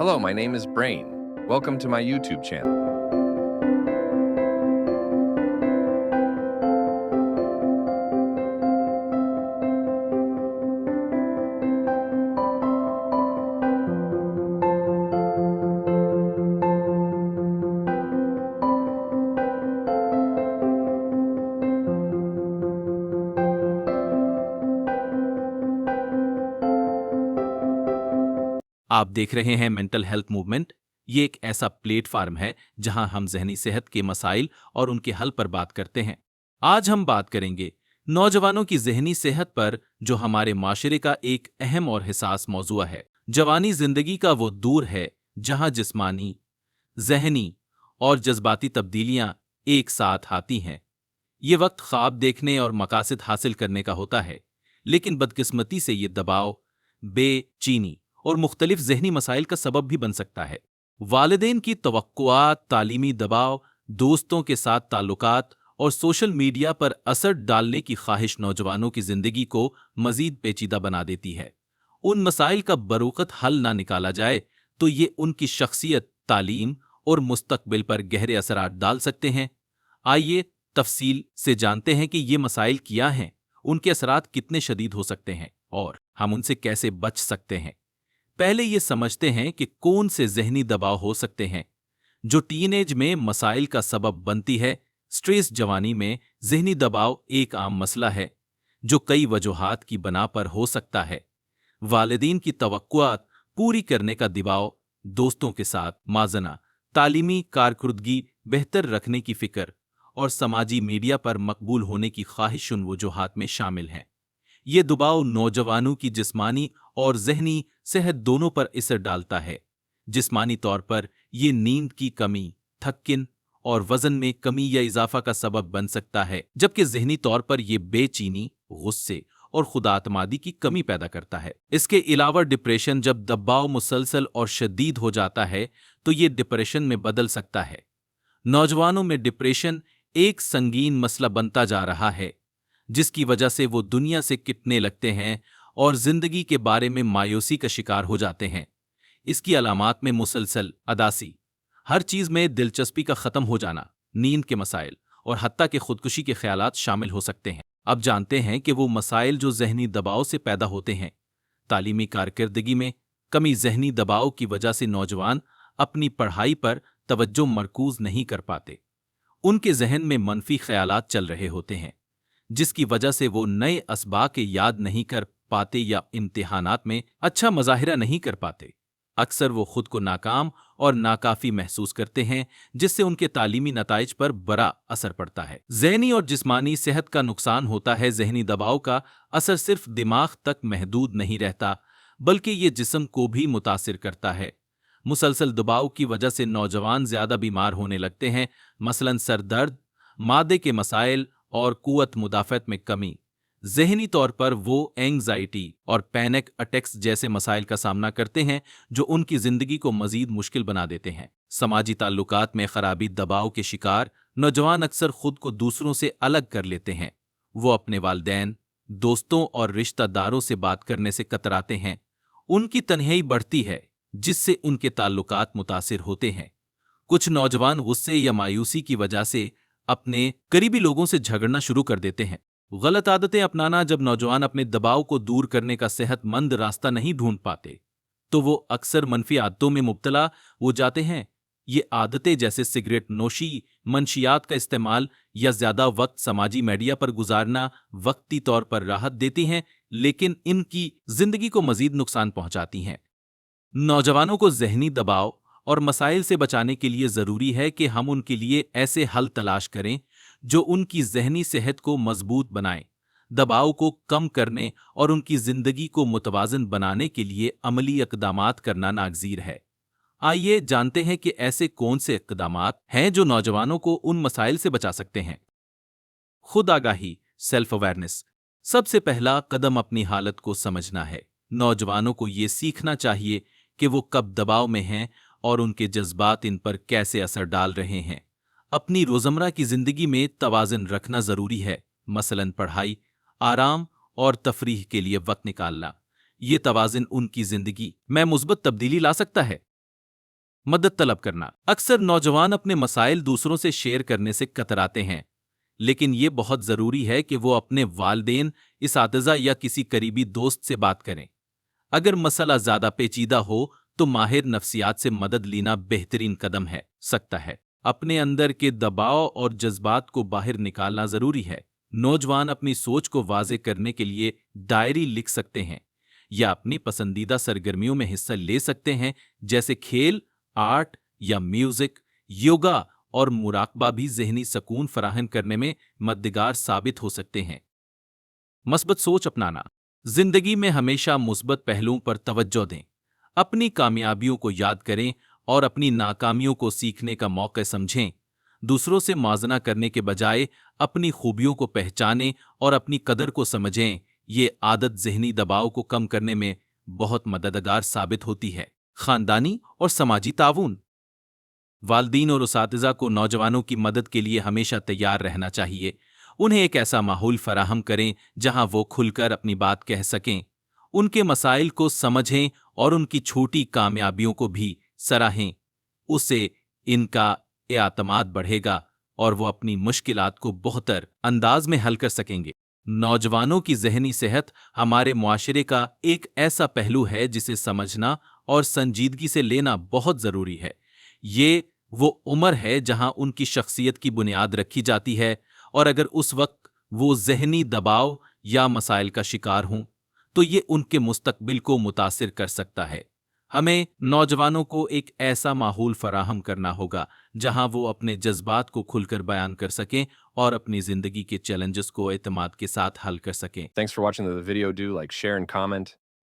Hello, my name is Brain. Welcome to my YouTube channel. आप देख रहे हैं मेंटल हेल्थ मूवमेंट। ये एक ऐसा प्लेटफार्म है जहां हम ज़हनी सेहत के मसाइल और उनके हल पर बात करते हैं। आज हम बात करेंगे नौजवानों की ज़हनी सेहत पर, जो हमारे माशरे का एक अहम और हिसास मौजूआ है। जवानी जिंदगी का वो दूर है जहां जिस्मानी, ज़हनी और जज्बाती तब्दीलियां एक साथ आती हैं। ये वक्त ख्वाब देखने और मकासद हासिल करने का होता है, लेकिन बदकिस्मती से ये दबाव, बेचैनी और मुख्तलिफ ज़हनी मसाइल का सबब भी बन सकता है। वालिदैन की तवक्कुआत, तालीमी दबाव, दोस्तों के साथ ताल्लुकात और सोशल मीडिया पर असर डालने की ख्वाहिश नौजवानों की जिंदगी को मजीद पेचीदा बना देती है। उन मसाइल का बरूकत हल ना निकाला जाए तो ये उनकी शख्सियत, तालीम और मुस्तकबिल पर गहरे असरात डाल सकते हैं। आइए तफसील से जानते हैं कि ये मसाइल क्या हैं, उनके असरात कितने शदीद हो सकते हैं और हम उनसे कैसे बच सकते हैं। पहले ये समझते हैं कि कौन से ज़हनी दबाव हो सकते हैं जो टीनेज में मसाइल का सबब बनती है। स्ट्रेस जवानी में ज़हनी दबाव एक आम मसला है जो कई वजूहात की बना पर हो सकता है। वालिदीन की तवक्कुआत पूरी करने का दबाव, दोस्तों के साथ माजना, तालीमी कारकर्दगी बेहतर रखने की फिक्र और समाजी मीडिया पर मकबूल होने की ख्वाहिश उन वजूहात में शामिल हैं। ये दबाव नौजवानों की जिस्मानी और ज़हनी सेहत दोनों पर असर डालता है। जिस्मानी तौर पर ये नींद की कमी, थकिन और वजन में कमी या इजाफा का सबब बन सकता है, जबकि ज़हनी तौर पर यह बेचैनी, गुस्से और खुदाअतमादी की कमी पैदा करता है। इसके अलावा डिप्रेशन, जब दबाव मुसलसल और शदीद हो जाता है तो ये डिप्रेशन में बदल सकता है। नौजवानों में डिप्रेशन एक संगीन मसला बनता जा रहा है, जिसकी वजह से वो दुनिया से किटने लगते हैं और जिंदगी के बारे में मायूसी का शिकार हो जाते हैं। इसकी अलामात में मुसलसल अदासी, हर चीज में दिलचस्पी का खत्म हो जाना, नींद के मसाइल और हत्ता के खुदकुशी के ख्यालात शामिल हो सकते हैं। अब जानते हैं कि वो मसाइल जो ज़हनी दबाव से पैदा होते हैं। तालीमी कारकर्दगी में कमी, ज़हनी दबाव की वजह से नौजवान अपनी पढ़ाई पर तवज्जो मरकूज नहीं कर पाते। उनके जहन में मनफी ख्यालात चल रहे होते हैं, जिसकी वजह से वो नए असबाक याद नहीं कर पाते या इम्तिहानात में अच्छा मज़ाहिरा नहीं कर पाते। अक्सर वो खुद को नाकाम और नाकाफी महसूस करते हैं, जिससे उनके तालीमी नताइज पर बड़ा असर पड़ता है। ज़हनी और जिस्मानी सेहत का नुकसान होता है। ज़हनी दबाव का असर सिर्फ दिमाग तक महदूद नहीं रहता, बल्कि ये जिस्म को भी मुतासिर करता है। मुसलसल दबाव की वजह से नौजवान ज़्यादा बीमार होने लगते हैं, मसलन सर दर्द, मादे के मसाइल और कुव्वत मुदाफ़त में कमी। ज़हनी तौर पर वो एंग्जाइटी और पैनिक अटैक्स जैसे मसाइल का सामना करते हैं जो उनकी ज़िंदगी को मज़ीद मुश्किल बना देते हैं। समाजी ताल्लुकात में खराबी, दबाव के शिकार नौजवान अक्सर खुद को दूसरों से अलग कर लेते हैं। वो अपने वालिदैन, दोस्तों और रिश्तेदारों से बात करने से कतराते हैं। उनकी तन्हाई बढ़ती है, जिससे उनके ताल्लुकात मुतासिर होते हैं। कुछ नौजवान गुस्से या मायूसी की वजह से अपने करीबी लोगों से झगड़ना शुरू कर देते हैं। गलत आदतें अपनाना, जब नौजवान अपने दबाव को दूर करने का सेहतमंद रास्ता नहीं ढूंढ पाते तो वो अक्सर मनफी आदतों में मुब्तला हो जाते हैं। ये आदतें जैसे सिगरेट नोशी, मंशियात का इस्तेमाल या ज्यादा वक्त समाजी मीडिया पर गुजारना वक्ती तौर पर राहत देती हैं, लेकिन इनकी जिंदगी को मजीद नुकसान पहुंचाती हैं। नौजवानों को ज़हनी दबाव और मसाइल से बचाने के लिए ज़रूरी है कि हम उनके लिए ऐसे हल तलाश करें जो उनकी ज़हनी सेहत को मजबूत बनाएं। दबाव को कम करने और उनकी ज़िंदगी को मुतवाज़न बनाने के लिए अमली इक़दामात करना नागज़ीर है। आइए जानते हैं कि ऐसे कौन से इक़दामात हैं जो नौजवानों को उन मसाइल से बचा सकते हैं। खुद आगाही, सेल्फ अवेयरनेस। सबसे पहला कदम अपनी हालत को समझना है। नौजवानों को ये सीखना चाहिए कि वो कब दबाव में हैं और उनके जज्बात इन पर कैसे असर डाल रहे हैं। अपनी रोजमर्रा की जिंदगी में तवाज़ुन रखना जरूरी है, मसलन पढ़ाई, आराम और तफरीह के लिए वक्त निकालना। ये तवाज़ुन उनकी जिंदगी में मुस्बत तब्दीली ला सकता है। मदद तलब करना। अक्सर नौजवान अपने मसाइल दूसरों से शेयर करने से कतराते हैं, लेकिन ये बहुत ज़रूरी है कि वो अपने वालिदैन, इसातिज़ा या किसी करीबी दोस्त से बात करें। अगर मसला ज़्यादा पेचीदा हो तो माहिर नफ्सियात से मदद लेना बेहतरीन कदम है सकता है। अपने अंदर के दबाव और जज्बात को बाहर निकालना ज़रूरी है। नौजवान अपनी सोच को वाज़े करने के लिए डायरी लिख सकते हैं या अपनी पसंदीदा सरगर्मियों में हिस्सा ले सकते हैं, जैसे खेल, आर्ट या म्यूजिक। योगा और मुराकबा भी ज़हनी सुकून फराहम करने में मददगार साबित हो सकते हैं। मस्बत सोच अपनाना। जिंदगी में हमेशा मुस्बत पहलुओं पर तवज्जो दें। अपनी कामयाबियों को याद करें और अपनी नाकामियों को सीखने का मौका समझें। दूसरों से मुआवजा करने के बजाय अपनी खूबियों को पहचानें और अपनी कदर को समझें। ये आदत ज़हनी दबाव को कम करने में बहुत मददगार साबित होती है। खानदानी और समाजी ताउन। वालिदैन और उसातिज़ा को नौजवानों की मदद के लिए हमेशा तैयार रहना चाहिए। उन्हें एक ऐसा माहौल फराहम करें जहां वो खुलकर अपनी बात कह सकें। उनके मसाइल को समझें और उनकी छोटी कामयाबियों को भी सराहें। उससे इनका एतमाद बढ़ेगा और वो अपनी मुश्किलात को बेहतर अंदाज में हल कर सकेंगे। नौजवानों की ज़हनी सेहत हमारे मुआशरे का एक ऐसा पहलू है जिसे समझना और संजीदगी से लेना बहुत ज़रूरी है। ये वो उम्र है जहां उनकी शख्सियत की बुनियाद रखी जाती है, और अगर उस वक्त वो ज़हनी दबाव या मसाइल का शिकार हों तो ये उनके मुस्तकबिल को मुतासिर कर सकता है। हमें नौजवानों को एक ऐसा माहौल फराहम करना होगा जहां वो अपने जज्बात को खुलकर बयान कर सकें और अपनी ज़िंदगी के चैलेंजेस को एतमाद के साथ हल कर सकें। Thanks for watching the video. Do like, share, and comment.